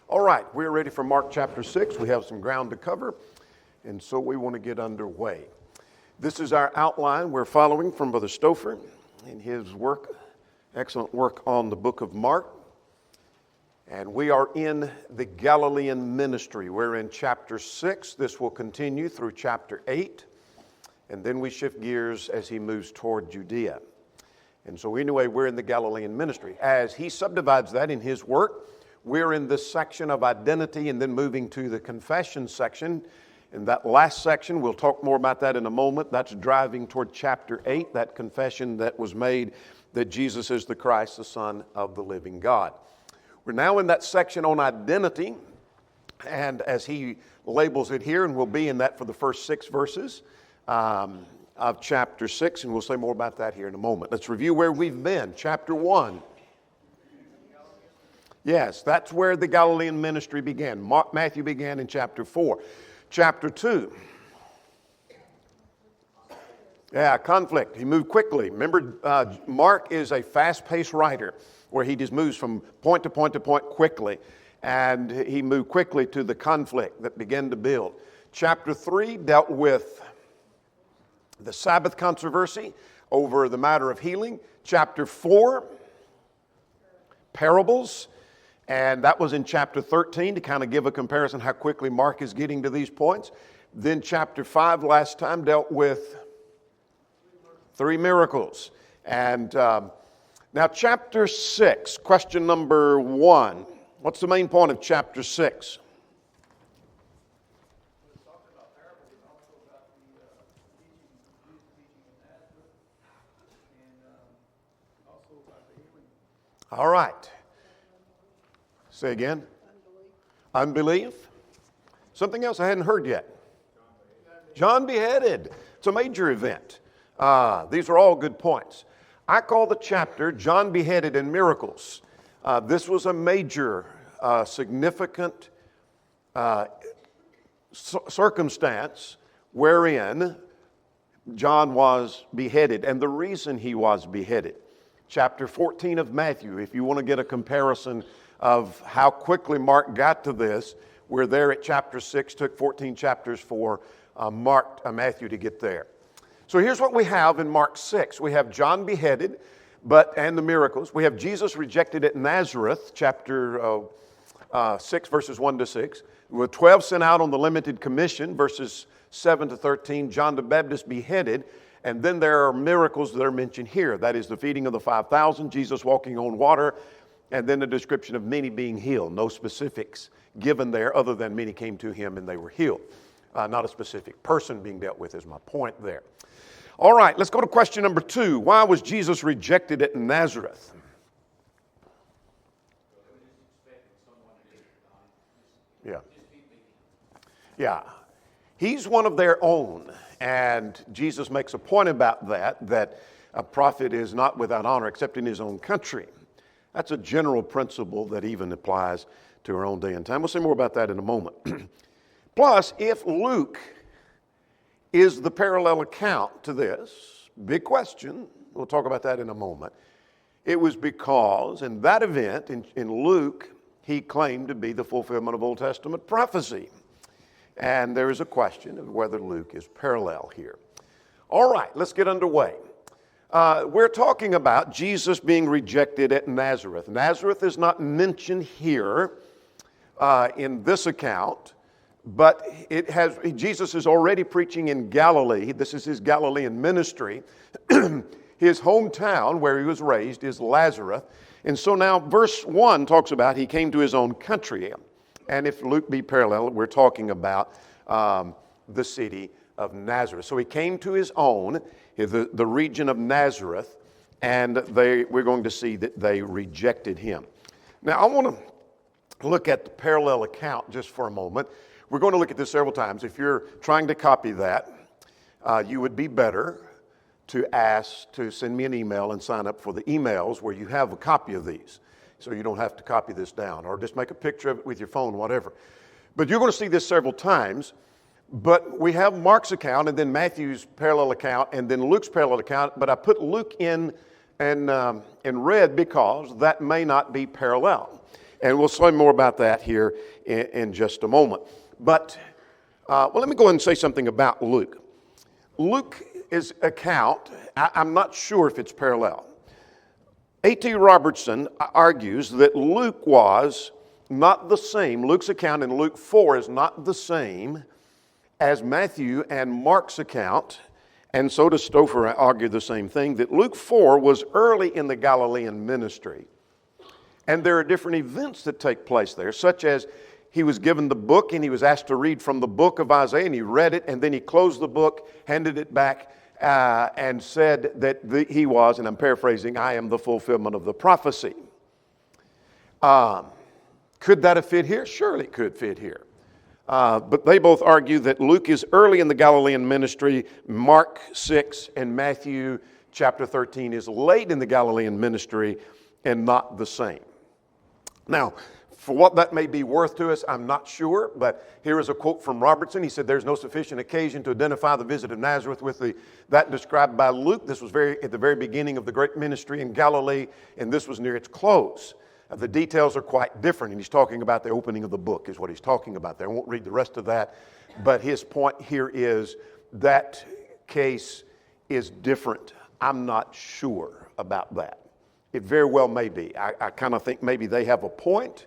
All right, we're ready for Mark chapter 6. We have some ground to cover, and so we want to get underway. This is our outline we're following from Brother Stouffer in his work, excellent work on the book of Mark. And we are in the Galilean ministry. We're in chapter 6. This will continue through chapter 8. And then we shift gears as he moves toward Judea. And so anyway, we're in the Galilean ministry. As he subdivides that in his work, we're in this section of identity and then moving to the confession section. In that last section, we'll talk more about that in a moment. That's driving toward chapter 8, that confession that was made that Jesus is the Christ, the Son of the living God. We're now in that section on identity, and as he labels it here, and we'll be in that for the first 6 verses of chapter 6, and we'll say more about that here in a moment. Let's review where we've been. Chapter 1. Yes, that's where the Galilean ministry began. Matthew began in chapter 4. Chapter 2. Yeah, conflict. He moved quickly. Remember, Mark is a fast-paced writer where he just moves from point to point to point quickly. And he moved quickly to the conflict that began to build. Chapter 3 dealt with the Sabbath controversy over the matter of healing. Chapter 4, parables. And that was in chapter 13 to kind of give a comparison how quickly Mark is getting to these points. Then chapter 5 last time dealt with 3 miracles. And now chapter 6, question number 1. What's the main point of chapter 6? All right. Say again. Unbelief. Something else I hadn't heard yet. John beheaded. It's a major event. These are all good points. I call the chapter John Beheaded and Miracles. This was a major, significant circumstance wherein John was beheaded, and the reason he was beheaded. Chapter 14 of Matthew, if you want to get a comparison of how quickly Mark got to this, we're there at chapter 6, took 14 chapters for Matthew to get there. So here's what we have in Mark 6. We have John beheaded, and the miracles. We have Jesus rejected at Nazareth, chapter 6, verses 1 to 6. With 12 sent out on the limited commission, verses 7 to 13. John the Baptist beheaded. And then there are miracles that are mentioned here. That is the feeding of the 5,000, Jesus walking on water, and then the description of many being healed. No specifics given there other than many came to him and they were healed. Not a specific person being dealt with is my point there. All right, let's go to question number 2. Why was Jesus rejected at Nazareth? Yeah. He's one of their own. And Jesus makes a point about that a prophet is not without honor except in his own country. That's a general principle that even applies to our own day and time. We'll say more about that in a moment. Plus, if Luke is the parallel account to this, big question, we'll talk about that in a moment. It was because in that event, in Luke, he claimed to be the fulfillment of Old Testament prophecy. And there is a question of whether Luke is parallel here. All right, let's get underway. We're talking about Jesus being rejected at Nazareth. Nazareth is not mentioned here in this account, but Jesus is already preaching in Galilee. This is his Galilean ministry. His hometown where he was raised is Nazareth. And so now verse 1 talks about he came to his own country. And if Luke be parallel, we're talking about the city of Nazareth. So he came to his own, the region of Nazareth, and we're going to see that they rejected him. Now, I want to look at the parallel account just for a moment. We're going to look at this several times. If you're trying to copy that, you would be better to ask to send me an email and sign up for the emails where you have a copy of these. So you don't have to copy this down, or just make a picture of it with your phone, whatever. But you're going to see this several times. But we have Mark's account, and then Matthew's parallel account, and then Luke's parallel account. But I put Luke in red because that may not be parallel. And we'll say more about that here in just a moment. But, let me go ahead and say something about Luke. Luke's account, I'm not sure if it's parallel. A.T. Robertson argues that Luke was not the same. Luke's account in Luke 4 is not the same as Matthew and Mark's account. And so does Stouffer argue the same thing, that Luke 4 was early in the Galilean ministry. And there are different events that take place there, such as he was given the book and he was asked to read from the book of Isaiah, and he read it, and then he closed the book, handed it back, and said that he was, and I'm paraphrasing, I am the fulfillment of the prophecy. Could that have fit here? Surely it could fit here. But they both argue that Luke is early in the Galilean ministry, Mark 6 and Matthew chapter 13 is late in the Galilean ministry and not the same. Now, for what that may be worth to us, I'm not sure, but here is a quote from Robertson. He said, there's no sufficient occasion to identify the visit of Nazareth with that described by Luke. This was at the very beginning of the great ministry in Galilee, and this was near its close. The details are quite different, and he's talking about the opening of the book is what he's talking about there. I won't read the rest of that, but his point here is that case is different. I'm not sure about that. It very well may be. I kind of think maybe they have a point.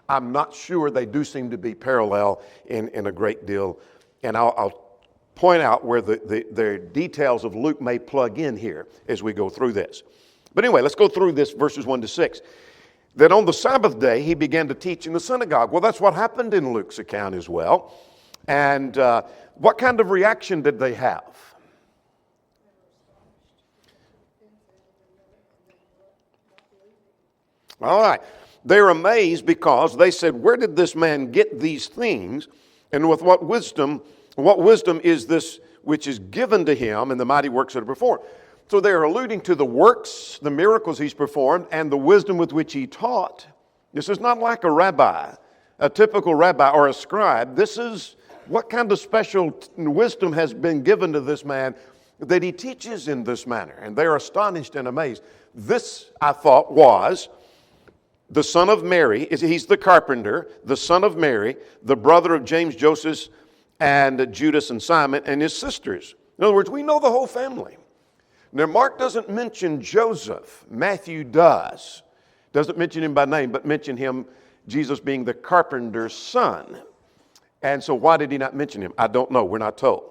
I'm not sure. They do seem to be parallel in a great deal. And I'll point out where the details of Luke may plug in here as we go through this. But anyway, let's go through this verses 1 to 6. That on the Sabbath day, he began to teach in the synagogue. Well, that's what happened in Luke's account as well. And what kind of reaction did they have? All right. They're amazed because they said, where did this man get these things? And with what wisdom is this which is given to him and the mighty works that are performed? So they're alluding to the works, the miracles he's performed, and the wisdom with which he taught. This is not like a rabbi, a typical rabbi or a scribe. This is what kind of special wisdom has been given to this man that he teaches in this manner. And they're astonished and amazed. This, I thought, was the son of Mary. He's the carpenter, the son of Mary, the brother of James, Joseph, and Judas and Simon, and his sisters. In other words, we know the whole family. Now, Mark doesn't mention Joseph. Matthew does. Doesn't mention him by name, but mention him, Jesus being the carpenter's son. And so why did he not mention him? I don't know. We're not told.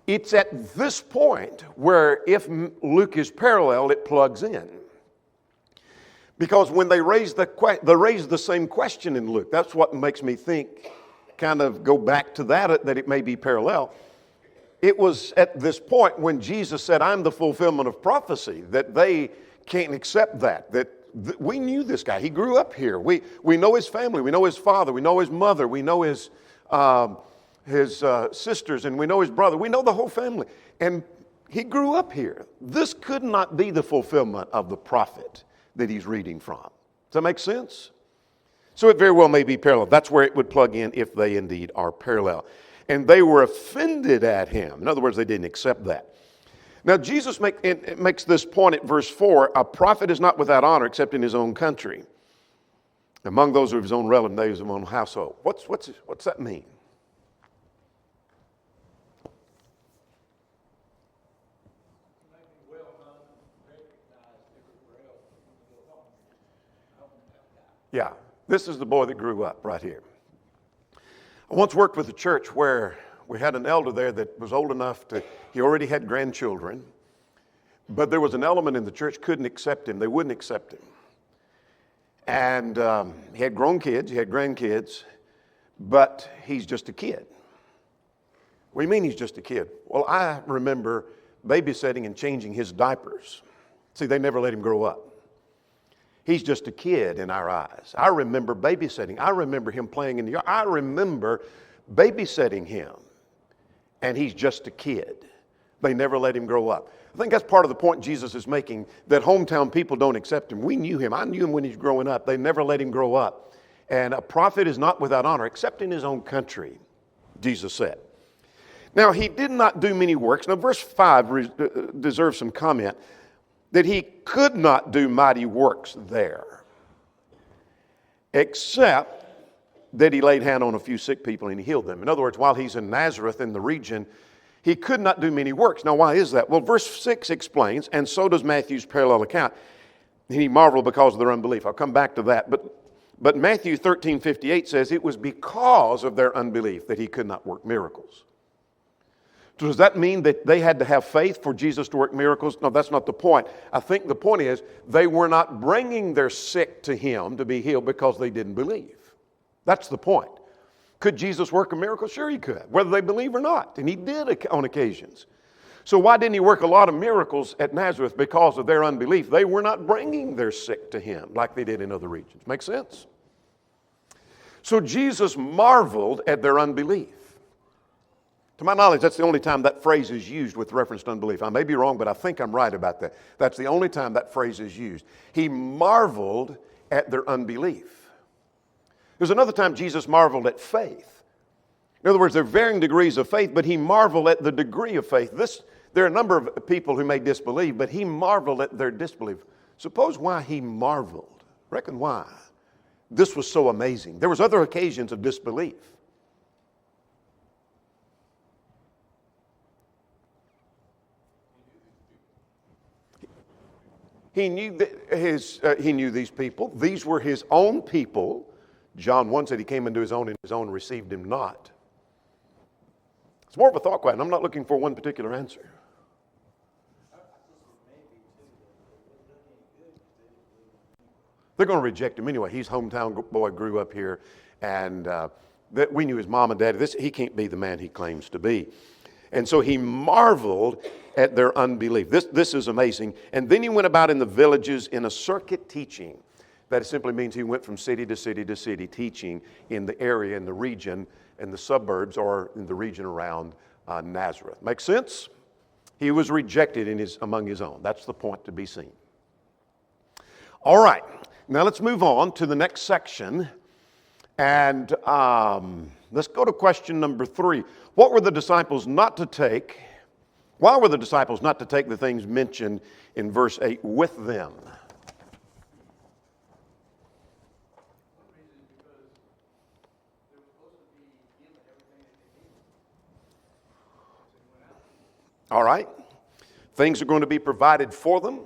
It's at this point where if Luke is parallel, it plugs in. Because when they raise the same question in Luke, that's what makes me think, kind of go back to that it may be parallel. It was at this point when Jesus said, I'm the fulfillment of prophecy, that they can't accept that we knew this guy. He grew up here. We know his family. We know his father. We know his mother. We know his sisters, and we know his brother. We know the whole family. And he grew up here. This could not be the fulfillment of the prophet that he's reading from. Does that make sense? So it very well may be parallel. That's where it would plug in if they indeed are parallel. And they were offended at him. In other words, they didn't accept that. Now, Jesus makes this point at verse 4, a prophet is not without honor except in his own country, among those of his own relatives, of his own household. What's that mean? Yeah, this is the boy that grew up right here. I once worked with a church where we had an elder there that was old enough he already had grandchildren, but there was an element in the church couldn't accept him. They wouldn't accept him. And he had grown kids, he had grandkids, but he's just a kid. What do you mean he's just a kid? Well, I remember babysitting and changing his diapers. See, they never let him grow up. He's just a kid in our eyes. I remember babysitting. I remember him playing in the yard. I remember babysitting him. And he's just a kid. They never let him grow up. I think that's part of the point Jesus is making, that hometown people don't accept him. We knew him. I knew him when he was growing up. They never let him grow up. And a prophet is not without honor except in his own country, Jesus said. Now, he did not do many works. Now, verse 5 deserves some comment. That he could not do mighty works there. except that he laid hand on a few sick people and he healed them. In other words, while he's in Nazareth in the region, he could not do many works. Now, why is that? Well, verse 6 explains, and so does Matthew's parallel account. He marveled because of their unbelief. I'll come back to that. But Matthew 13:58 says it was because of their unbelief that he could not work miracles. So does that mean that they had to have faith for Jesus to work miracles? No, that's not the point. I think the point is they were not bringing their sick to him to be healed because they didn't believe. That's the point. Could Jesus work a miracle? Sure he could, whether they believe or not. And he did on occasions. So why didn't he work a lot of miracles at Nazareth? Because of their unbelief. They were not bringing their sick to him like they did in other regions. Make sense? So Jesus marveled at their unbelief. To my knowledge, that's the only time that phrase is used with reference to unbelief. I may be wrong, but I think I'm right about that. That's the only time that phrase is used. He marveled at their unbelief. There's another time Jesus marveled at faith. In other words, there are varying degrees of faith, but he marveled at the degree of faith. There are a number of people who may disbelieve, but he marveled at their disbelief. Suppose why he marveled. Reckon why. This was so amazing. There was other occasions of disbelief. He knew these people. These were his own people. John 1 said he came into his own and his own received him not. It's more of a thought question. I'm not looking for one particular answer. They're going to reject him anyway. He's a hometown boy, grew up here, and we knew his mom and dad. He can't be the man he claims to be. And so he marveled at their unbelief. This is amazing. And then he went about in the villages in a circuit teaching. That simply means he went from city to city to city teaching in the area, in the region, in the suburbs, or in the region around Nazareth. Make sense? He was rejected among his own. That's the point to be seen. All right. Now let's move on to the next section. And let's go to question number 3. What were the disciples not to take? Why were the disciples not to take the things mentioned in verse 8 with them? All right. Things are going to be provided for them.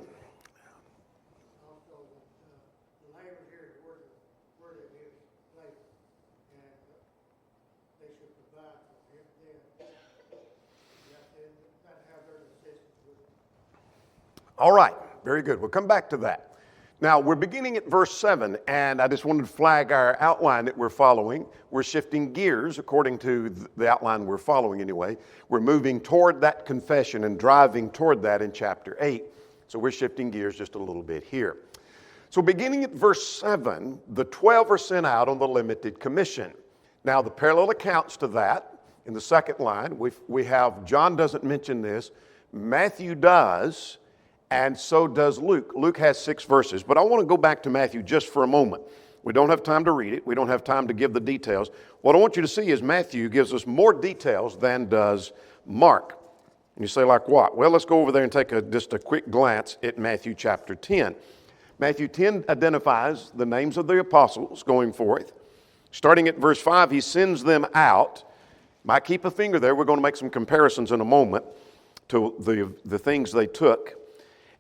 All right. Very good. We'll come back to that. Now, we're beginning at verse 7, and I just wanted to flag our outline that we're following. We're shifting gears according to the outline we're following anyway. We're moving toward that confession and driving toward that in chapter 8. So we're shifting gears just a little bit here. So beginning at verse 7, the 12 are sent out on the limited commission. Now, the parallel accounts to that in the second line, we have, John doesn't mention this, Matthew does, and so does Luke. Luke has 6 verses, but I want to go back to Matthew just for a moment. We don't have time to read it. We don't have time to give the details. What I want you to see is Matthew gives us more details than does Mark. And you say, like what? Well, let's go over there and take just a quick glance at Matthew chapter 10. Matthew 10 identifies the names of the apostles going forth. Starting at verse 5, he sends them out. Might keep a finger there. We're going to make some comparisons in a moment to the things they took.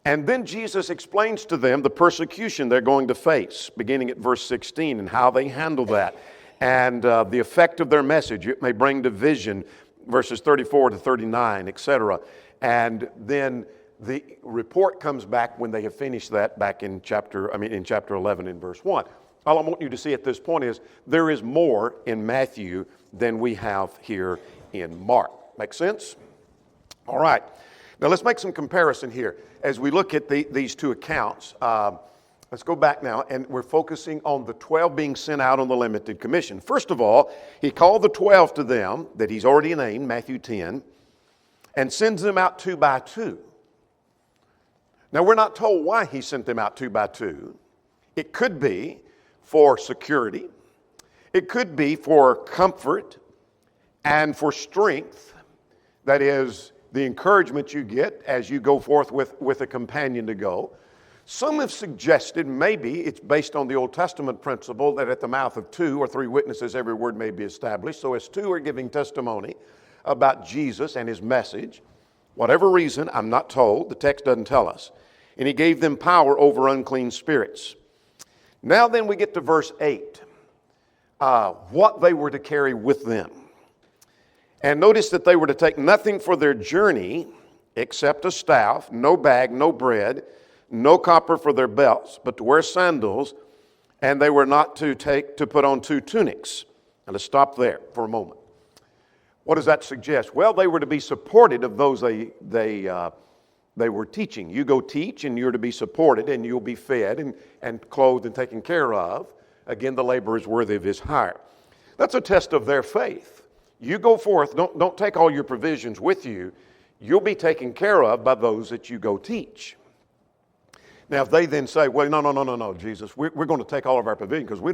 And then Jesus explains to them the persecution they're going to face, beginning at verse 16, and how they handle that, and the effect of their message. It may bring division, verses 34 to 39, etc. And then the report comes back when they have finished that back in chapter 11 in verse 1. All I want you to see at this point is there is more in Matthew than we have here in Mark. Make sense? All right. Now let's make some comparison here. As we look at these two accounts, let's go back now, and we're focusing on the 12 being sent out on the limited commission. First of all, he called the 12 to them that he's already named, Matthew 10, and sends them out 2 by 2. Now we're not told why he sent them out 2 by 2. It could be for security. It could be for comfort and for strength. That is, the encouragement you get as you go forth with a companion to go. Some have suggested maybe it's based on the Old Testament principle that at the mouth of 2 or 3 witnesses every word may be established. So as 2 are giving testimony about Jesus and his message, whatever reason, I'm not told, the text doesn't tell us. And he gave them power over unclean spirits. Now then we get to verse 8, what they were to carry with them. And notice that they were to take nothing for their journey except a staff, no bag, no bread, no copper for their belts, but to wear sandals, and they were not to put on 2 tunics. Now let's stop there for a moment. What does that suggest? Well, they were to be supported of those they were teaching. You go teach, and you're to be supported, and you'll be fed and clothed and taken care of. Again, the laborer is worthy of his hire. That's a test of their faith. You go forth, don't take all your provisions with you. You'll be taken care of by those that you go teach. Now, if they then say, well, no, Jesus, we're going to take all of our provision because we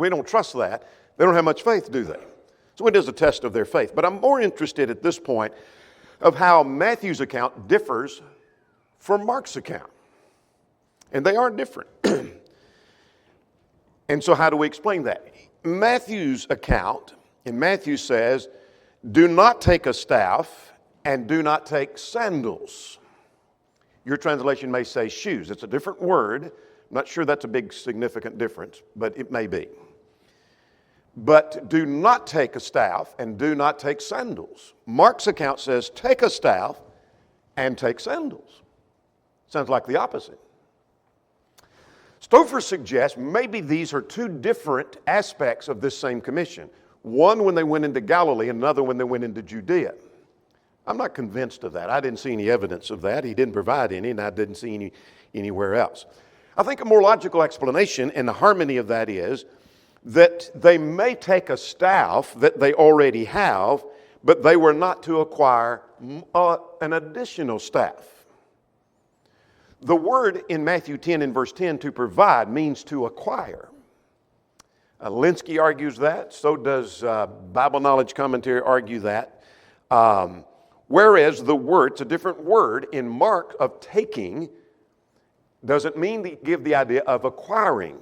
don't trust that, they don't have much faith, do they? So it is a test of their faith. But I'm more interested at this point of how Matthew's account differs from Mark's account. And they are different. And so how do we explain that? Matthew's account, and Matthew says, do not take a staff and do not take sandals. Your translation may say shoes. It's a different word. I'm not sure that's a big significant difference, but it may be. But do not take a staff and do not take sandals. Mark's account says take a staff and take sandals. Sounds like the opposite. Stouffer suggests maybe these are 2 different aspects of this same commission. One when they went into Galilee, and another when they went into Judea. I'm not convinced of that. I didn't see any evidence of that. He didn't provide any, and I didn't see any anywhere else. I think a more logical explanation, and the harmony of that is that they may take a staff that they already have, but they were not to acquire an additional staff. The word in Matthew 10 and verse 10, to provide, means to acquire. Linsky argues that. So does Bible Knowledge Commentary argue that. Whereas the word, it's a different word in Mark of taking, doesn't mean to give the idea of acquiring.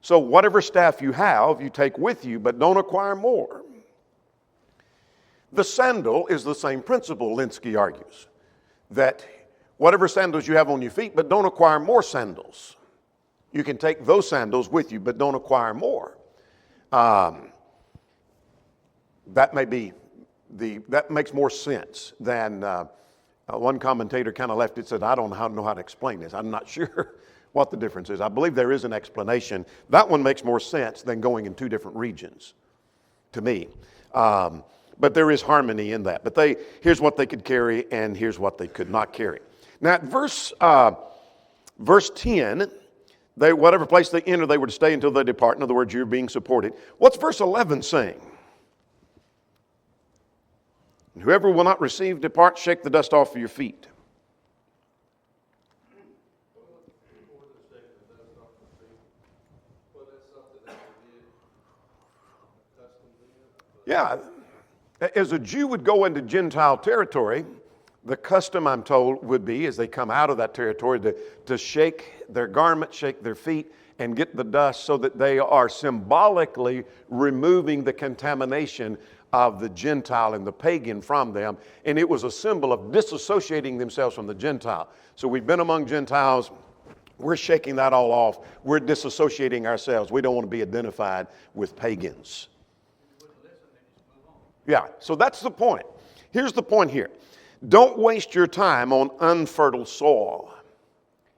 So whatever staff you have, you take with you, but don't acquire more. The sandal is the same principle, Linsky argues, that whatever sandals you have on your feet, but don't acquire more sandals. You can take those sandals with you, but don't acquire more. That makes more sense than one commentator kind of left it, said, I don't know how to explain this. I'm not sure what the difference is. I believe there is an explanation. That one makes more sense than going in 2 different regions to me. But there is harmony in that. But here's what they could carry and here's what they could not carry. Now, at verse 10, whatever place they enter, they were to stay until they depart. In other words, you're being supported. What's verse 11 saying? Whoever will not receive, depart, shake the dust off of your feet. Yeah, as a Jew would go into Gentile territory, the custom, I'm told, would be, as they come out of that territory, to shake their garment, shake their feet, and get the dust so that they are symbolically removing the contamination of the Gentile and the pagan from them. And it was a symbol of disassociating themselves from the Gentile. So we've been among Gentiles. We're shaking that all off. We're disassociating ourselves. We don't want to be identified with pagans. Yeah, so that's the point. Here's the point here. Don't waste your time on unfertile soil.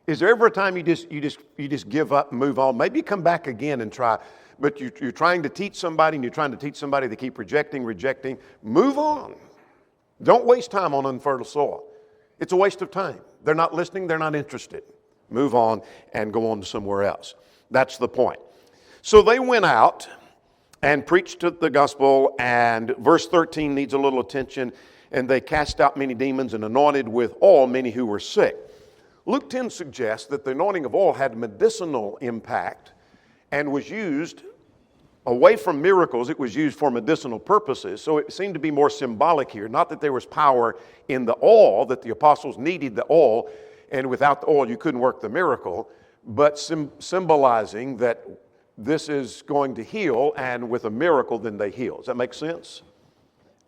Is there ever a time you just give up and move on? Maybe you come back again and try, but you're trying to teach somebody and you're trying to teach somebody, they keep rejecting. Move on. Don't waste time on unfertile soil. It's a waste of time. They're not listening, they're not interested. Move on and go on to somewhere else. That's the point. So they went out and preached the gospel, and verse 13 needs a little attention. And they cast out many demons and anointed with oil many who were sick. Luke 10 suggests that the anointing of oil had medicinal impact and was used away from miracles. It was used for medicinal purposes. So it seemed to be more symbolic here. Not that there was power in the oil, that the apostles needed the oil, and without the oil you couldn't work the miracle. but symbolizing that this is going to heal, and with a miracle, then they heal. Does that make sense?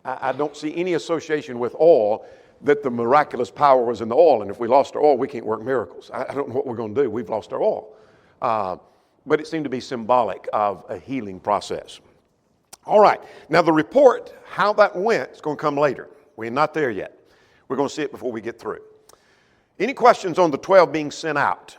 I don't see any association with oil that the miraculous power was in the oil, and if we lost our oil, we can't work miracles. I don't know what we're going to do. We've lost our oil. But it seemed to be symbolic of a healing process. All right. Now the report, how that went, is going to come later. We're not there yet. We're going to see it before we get through. Any questions on the 12 being sent out?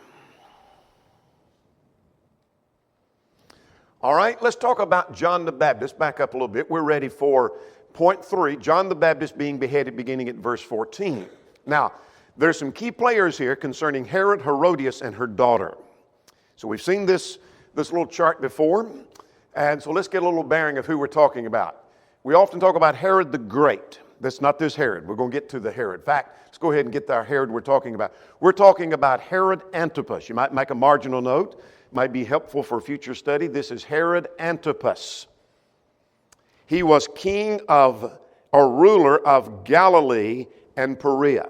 All right, let's talk about John the Baptist. Back up a little bit. We're ready for point 3, John the Baptist being beheaded, beginning at verse 14. Now, there's some key players here concerning Herod, Herodias, and her daughter. So we've seen this little chart before, and so let's get a little bearing of who we're talking about. We often talk about Herod the Great. That's not this Herod. We're going to get to the Herod. In fact, let's go ahead and get our Herod we're talking about. We're talking about Herod Antipas. You might make a marginal note. Might be helpful for future study. This is Herod Antipas. He was king of, or ruler of Galilee and Perea.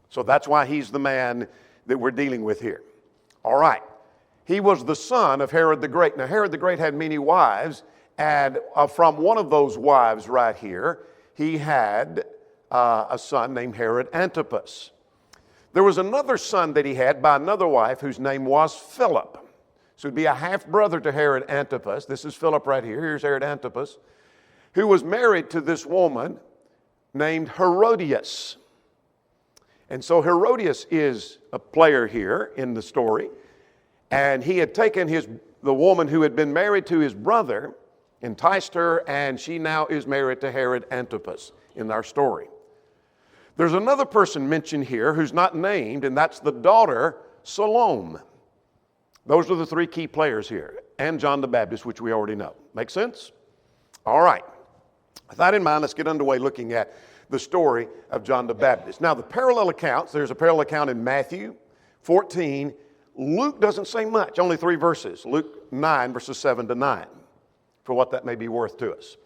So that's why he's the man that we're dealing with here. All right. He was the son of Herod the Great. Now, Herod the Great had many wives, and from one of those wives right here, he had a son named Herod Antipas. There was another son that he had by another wife whose name was Philip. So he'd be a half-brother to Herod Antipas. This is Philip right here. Here's Herod Antipas, who was married to this woman named Herodias. And so Herodias is a player here in the story. And he had taken the woman who had been married to his brother, enticed her, and she now is married to Herod Antipas in our story. There's another person mentioned here who's not named, and that's the daughter, Salome. Those are the 3 key players here, and John the Baptist, which we already know. Make sense? All right. With that in mind, let's get underway looking at the story of John the Baptist. Now, the parallel accounts, there's a parallel account in Matthew 14. Luke doesn't say much, only 3 verses. Luke 9, verses 7 to 9, for what that may be worth to us.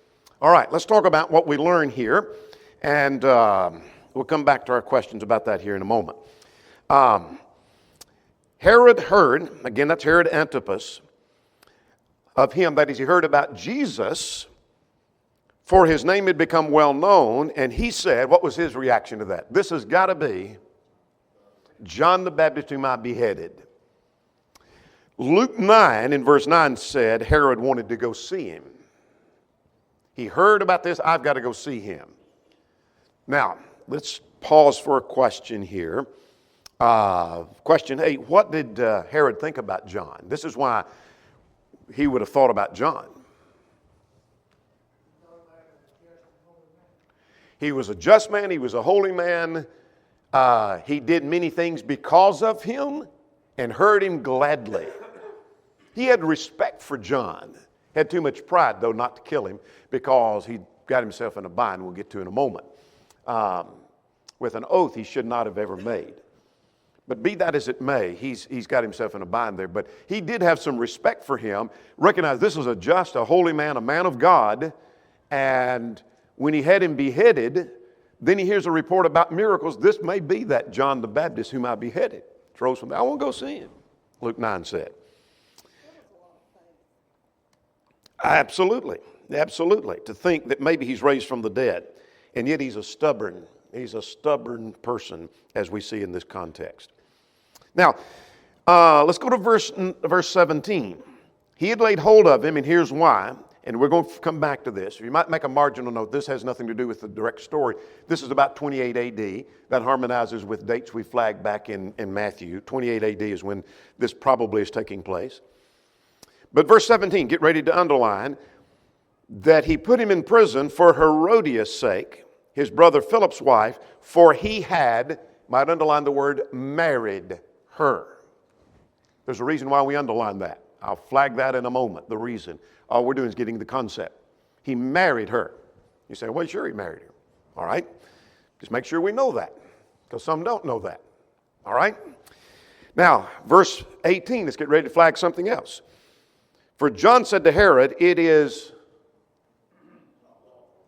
All right, let's talk about what we learn here, and we'll come back to our questions about that here in a moment. Herod heard, again, that's Herod Antipas, of him, that is, he heard about Jesus, for his name had become well known, and he said, what was his reaction to that? This has got to be John the Baptist whom I beheaded. Luke 9 in verse 9 said Herod wanted to go see him. He heard about this, I've got to go see him. Now, let's pause for a question here. Question 8, what did Herod think about John? This is why he would have thought about John. He was a just man. He was a holy man. He did many things because of him and heard him gladly. He had respect for John. Had too much pride, though, not to kill him because he got himself in a bind we'll get to in a moment. With an oath he should not have ever made. But be that as it may, he's got himself in a bind there. But he did have some respect for him. Recognize this was a just, a holy man, a man of God. And when he had him beheaded, then he hears a report about miracles. This may be that John the Baptist whom I beheaded. Throws from there. I want to go see him, Luke 9 said. Absolutely. Absolutely. To think that maybe he's raised from the dead. And yet he's a stubborn person, as we see in this context. Now, let's go to verse 17. He had laid hold of him, and here's why. And we're going to come back to this. You might make a marginal note. This has nothing to do with the direct story. This is about 28 AD. That harmonizes with dates we flagged back in Matthew. 28 AD is when this probably is taking place. But verse 17, get ready to underline, that he put him in prison for Herodias' sake, his brother Philip's wife, for he had, might underline the word, married her. There's a reason why we underline that. I'll flag that in a moment, the reason. All we're doing is getting the concept. He married her. You say, well, sure he married her. All right. Just make sure we know that, because some don't know that. All right. Now, verse 18, let's get ready to flag something else. For John said to Herod, it is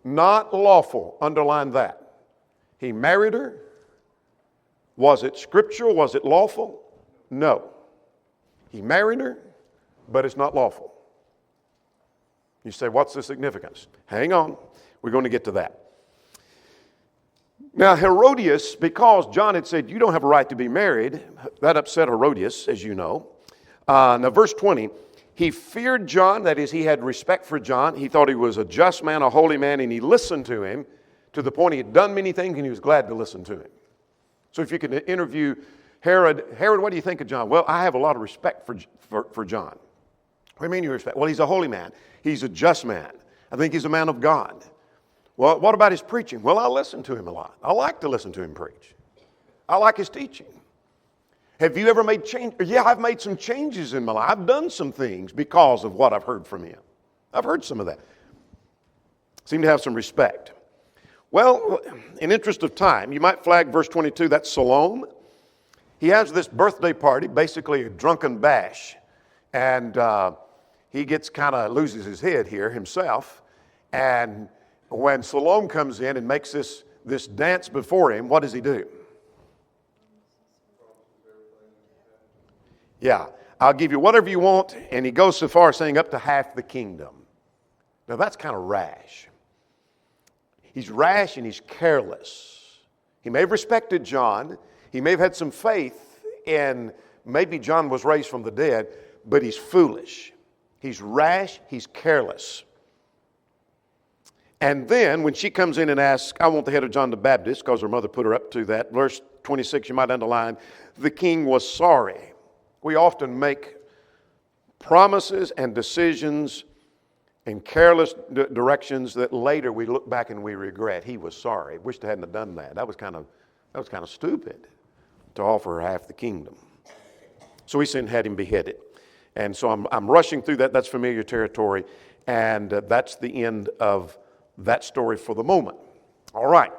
not lawful. Underline that. He married her. Was it scriptural? Was it lawful? No. He married her, but it's not lawful. You say, what's the significance? Hang on. We're going to get to that. Now, Herodias, because John had said, you don't have a right to be married, that upset Herodias, as you know. Now, verse 20, he feared John, that is, he had respect for John. He thought he was a just man, a holy man, and he listened to him to the point he had done many things and he was glad to listen to him. So if you could interview Herod, what do you think of John? Well, I have a lot of respect for John. What do you mean you respect? Well, he's a holy man. He's a just man. I think he's a man of God. Well, what about his preaching? Well, I listen to him a lot. I like to listen to him preach. I like his teaching. Have you ever made change? Yeah, I've made some changes in my life. I've done some things because of what I've heard from him. I've heard some of that. Seem to have some respect. Well, in interest of time, you might flag verse 22, that's Salome. He has this birthday party, basically a drunken bash. And he gets loses his head here himself. And when Salome comes in and makes this dance before him, what does he do? Yeah, I'll give you whatever you want. And he goes so far as saying up to half the kingdom. Now that's kind of rash. He's rash and he's careless. He may have respected John. He may have had some faith in maybe John was raised from the dead, but he's foolish. He's rash. He's careless. And then when she comes in and asks, I want the head of John the Baptist, because her mother put her up to that. Verse 26, you might underline, the king was sorry. We often make promises and decisions in careless directions that later we look back and we regret. He was sorry. Wished I hadn't done that. That was kind of stupid to offer her half the kingdom. So he sent and had him beheaded. And so I'm rushing through that. That's familiar territory. And that's the end of that story for the moment. All right.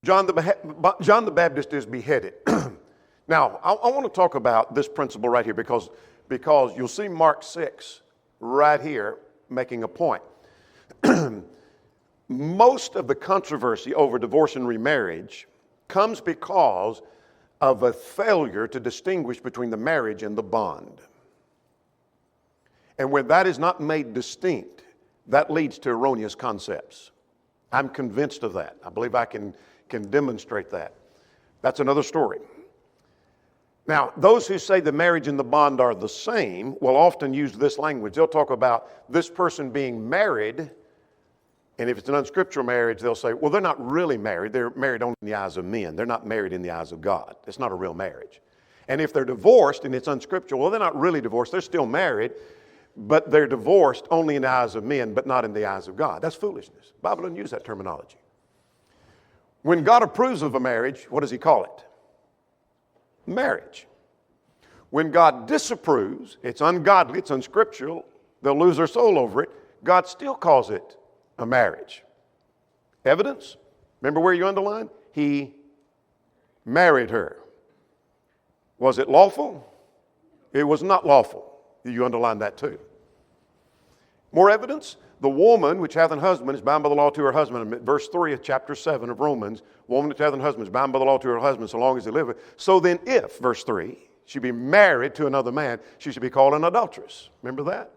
John the Baptist is beheaded. Now, I want to talk about this principle right here because you'll see Mark 6 right here making a point. Most of the controversy over divorce and remarriage comes because of a failure to distinguish between the marriage and the bond. And when that is not made distinct, that leads to erroneous concepts. I'm convinced of that. I believe I can demonstrate that. That's another story. Now, those who say the marriage and the bond are the same will often use this language. They'll talk about this person being married, and if it's an unscriptural marriage, they'll say, well, they're not really married. They're married only in the eyes of men. They're not married in the eyes of God. It's not a real marriage. And if they're divorced and it's unscriptural, well, they're not really divorced. They're still married, but they're divorced only in the eyes of men, but not in the eyes of God. That's foolishness. The Bible doesn't use that terminology. When God approves of a marriage, what does he call it? Marriage. When God disapproves, it's ungodly, it's unscriptural, they'll lose their soul over it, God still calls it a marriage. Evidence? Remember where you underline? He married her. Was it lawful? It was not lawful. You underline that too. More evidence? The woman which hath an husband is bound by the law to her husband. Verse 3 of chapter 7 of Romans, woman which hath an husband is bound by the law to her husband so long as they live. So then if, verse 3, she be married to another man, she should be called an adulteress. Remember that?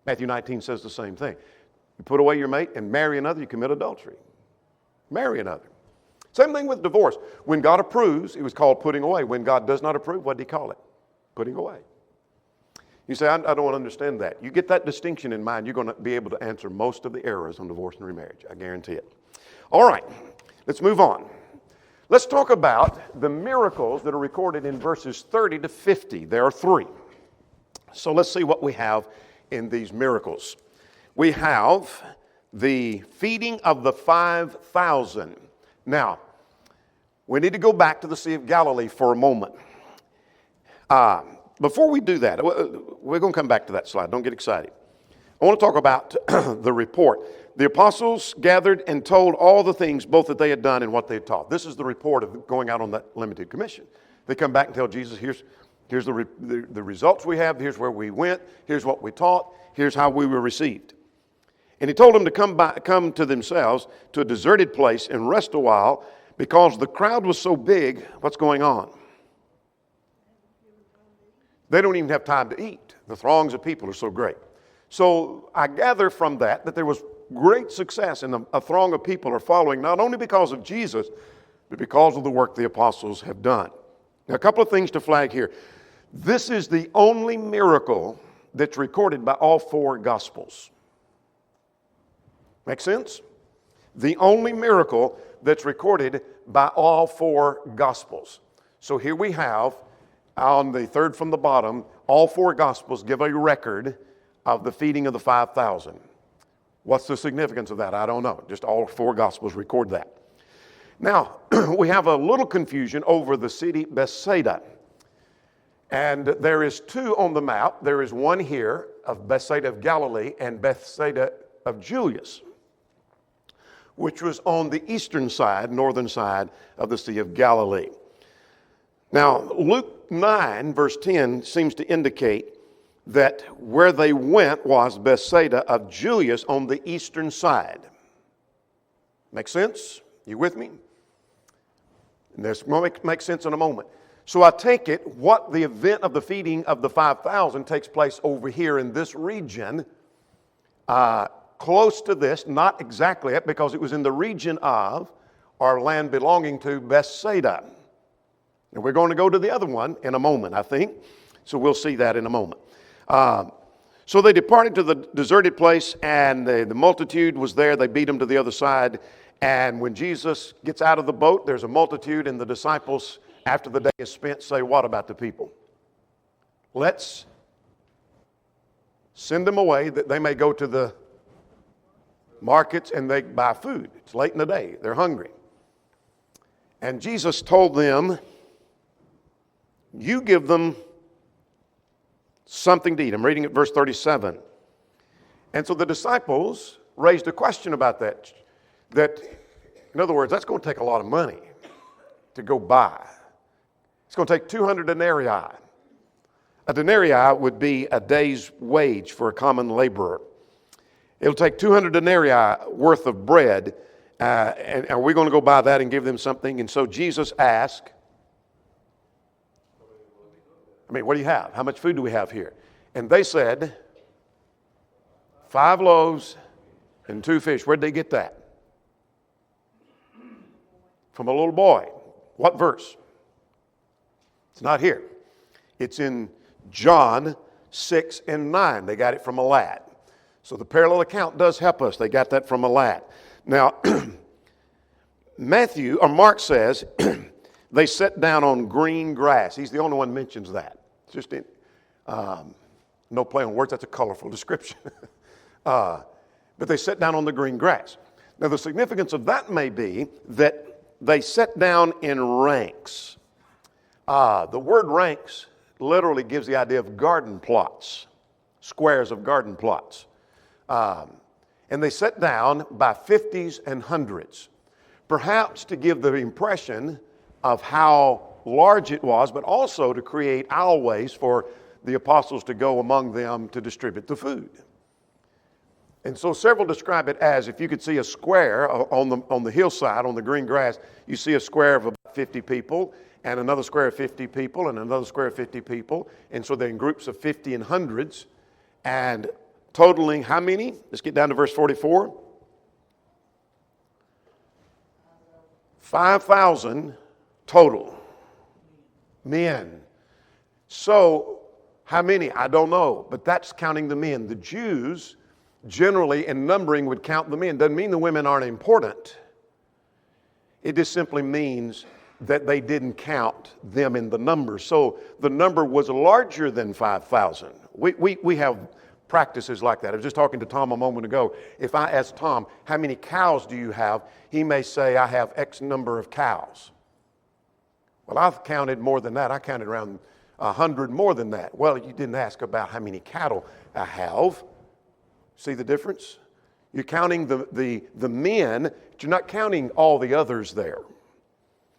Matthew 19 says the same thing. You put away your mate and marry another, you commit adultery. Marry another. Same thing with divorce. When God approves, it was called putting away. When God does not approve, what did he call it? Putting away. You say, I don't understand that. You get that distinction in mind, you're going to be able to answer most of the errors on divorce and remarriage. I guarantee it. All right, let's move on. Let's talk about the miracles that are recorded in verses 30 to 50. There are 3. So let's see what we have in these miracles. We have the feeding of the 5,000. Now, we need to go back to the Sea of Galilee for a moment. Before we do that, we're going to come back to that slide. Don't get excited. I want to talk about the report. The apostles gathered and told all the things both that they had done and what they had taught. This is the report of going out on that limited commission. They come back and tell Jesus, here's the results we have. Here's where we went. Here's what we taught. Here's how we were received. And he told them to come to themselves to a deserted place and rest a while because the crowd was so big. What's going on? They don't even have time to eat. The throngs of people are so great. So I gather from that there was great success, and a throng of people are following, not only because of Jesus, but because of the work the apostles have done. Now, a couple of things to flag here. This is the only miracle that's recorded by all four Gospels. Make sense? The only miracle that's recorded by all four Gospels. So here we have, on the third from the bottom, all four Gospels give a record of the feeding of the 5,000. What's the significance of that? I don't know. Just all four Gospels record that. Now, we have a little confusion over the city Bethsaida. And there is two on the map. There is one here of Bethsaida of Galilee and Bethsaida of Julius, which was on the eastern side, northern side of the Sea of Galilee. Now, Luke 9, verse 10 seems to indicate that where they went was Bethsaida of Julius on the eastern side. Make sense? You with me? And this will make sense in a moment. So I take it what the event of the feeding of the 5,000 takes place over here in this region, close to this, not exactly it, because it was in the region of, or land belonging to, Bethsaida. And we're going to go to the other one in a moment, I think. So we'll see that in a moment. So they departed to the deserted place, and the multitude was there. They beat them to the other side. And when Jesus gets out of the boat, there's a multitude, and the disciples, after the day is spent, say, what about the people? Let's send them away that they may go to the markets and they buy food. It's late in the day. They're hungry. And Jesus told them, you give them something to eat. I'm reading at verse 37. And so the disciples raised a question about that. That, in other words, that's going to take a lot of money to go buy. It's going to take 200 denarii. A denarii would be a day's wage for a common laborer. It'll take 200 denarii worth of bread, and are we going to go buy that and give them something? And so Jesus asked, what do you have? How much food do we have here? And they said, 5 loaves and 2 fish. Where'd they get that? From a little boy. What verse? It's not here. It's in John 6 and 9. They got it from a lad. So the parallel account does help us. They got that from a lad. Now, Mark says, they sat down on green grass. He's the only one who mentions that. It's just no play on words. That's a colorful description. But they sat down on the green grass. Now, the significance of that may be that they sat down in ranks. The word ranks literally gives the idea of garden plots, squares of garden plots. And they sat down by 50s and 100s, perhaps to give the impression of how large it was, but also to create aisleways for the apostles to go among them to distribute the food. And so several describe it as, if you could see a square on the hillside, on the green grass, you see a square of about 50 people, and another square of 50 people, and another square of 50 people. And so they're in groups of 50 and hundreds, and totaling how many? Let's get down to verse 44. 5,000 total men. So how many? I don't know, but that's counting the men. The Jews generally in numbering would count the men. Doesn't mean the women aren't important. It just simply means that they didn't count them in the number. So the number was larger than 5,000. We have practices like that. I was just talking to Tom a moment ago. If I ask Tom, how many cows do you have? He may say, I have X number of cows. Well, I've counted more than that. I counted around 100 more than that. Well, you didn't ask about how many cattle I have. See the difference? You're counting the men, but you're not counting all the others there.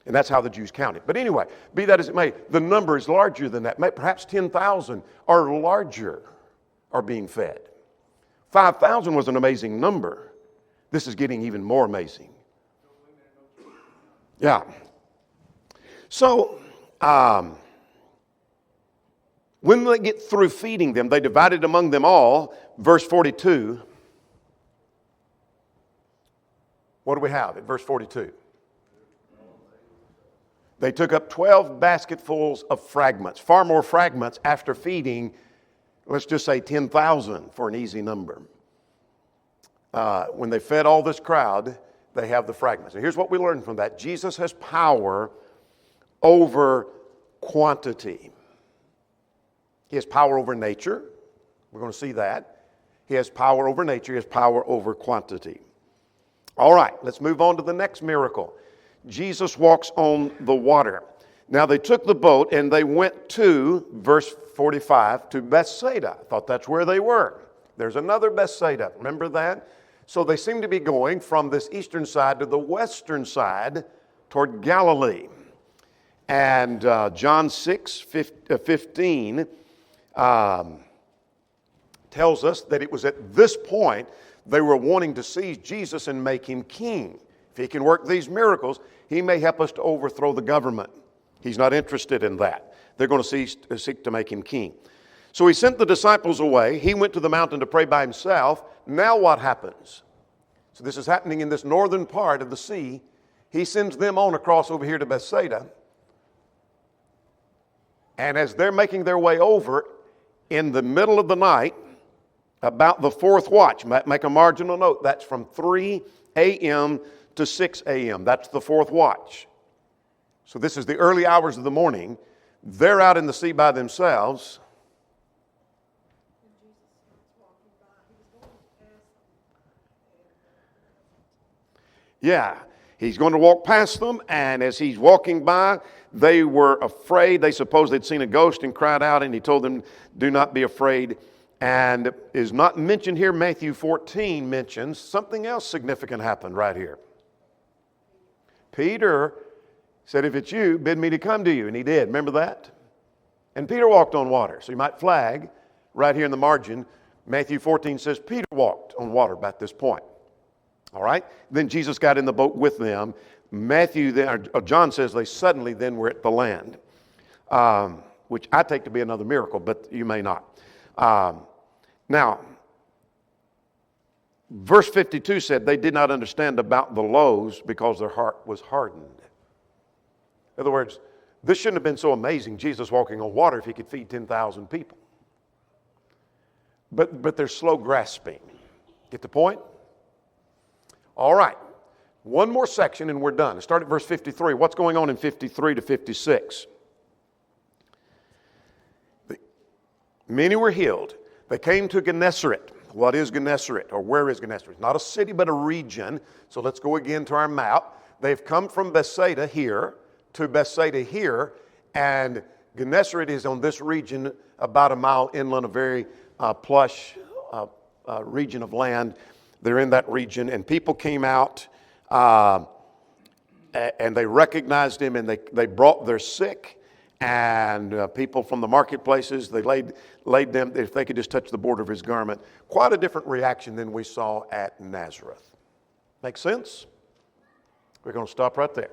And that's how the Jews counted. But anyway, be that as it may, the number is larger than that. Perhaps 10,000 or larger are being fed. 5,000 was an amazing number. This is getting even more amazing. Yeah. So, When they get through feeding them, they divided among them all. Verse 42. What do we have at verse 42? They took up 12 basketfuls of fragments, far more fragments after feeding, let's just say 10,000 for an easy number. When they fed all this crowd, they have the fragments. And here's what we learn from that. Jesus has power over quantity. He has power over nature. We're going to see that. He has power over nature. He has power over quantity. All right, let's move on to the next miracle. Jesus walks on the water. Now they took the boat and they went to, verse 45, to Bethsaida. I thought that's where they were. There's another Bethsaida. Remember that? So they seem to be going from this eastern side to the western side toward Galilee. And John 6:15 tells us that it was at this point they were wanting to seize Jesus and make him king. If he can work these miracles, he may help us to overthrow the government. He's not interested in that. They're going to seek to make him king. So he sent the disciples away. He went to the mountain to pray by himself. Now what happens? So this is happening in this northern part of the sea. He sends them on across over here to Bethsaida. And as they're making their way over, in the middle of the night, about the fourth watch, make a marginal note, that's from 3 a.m. to 6 a.m. That's the fourth watch. So this is the early hours of the morning. They're out in the sea by themselves. Yeah, he's going to walk past them, and as he's walking by, they were afraid. They supposed they'd seen a ghost and cried out, and he told them, do not be afraid. And is not mentioned here. Matthew 14 mentions something else significant happened right here. Peter said, if it's you, bid me to come to you. And he did. Remember that? And Peter walked on water. So you might flag right here in the margin. Matthew 14 says Peter walked on water about this point. All right? Then Jesus got in the boat with them. John says they suddenly then were at the land, which I take to be another miracle, but you may not. Now, verse 52 said they did not understand about the loaves because their heart was hardened. In other words, this shouldn't have been so amazing, Jesus walking on water, if he could feed 10,000 people. But they're slow grasping. Get the point? All right. One more section and we're done. Start at verse 53. What's going on in 53 to 56? Many were healed. They came to Gennesaret. What is Gennesaret, or where is Gennesaret? Not a city, but a region. So let's go again to our map. They've come from Bethsaida here to Bethsaida here, and Gennesaret is on this region about a mile inland, a very plush region of land. They're in that region, and people came out, and they recognized him, and they brought their sick. And people from the marketplaces, they laid them, if they could just touch the border of his garment. Quite a different reaction than we saw at Nazareth. Make sense? We're going to stop right there.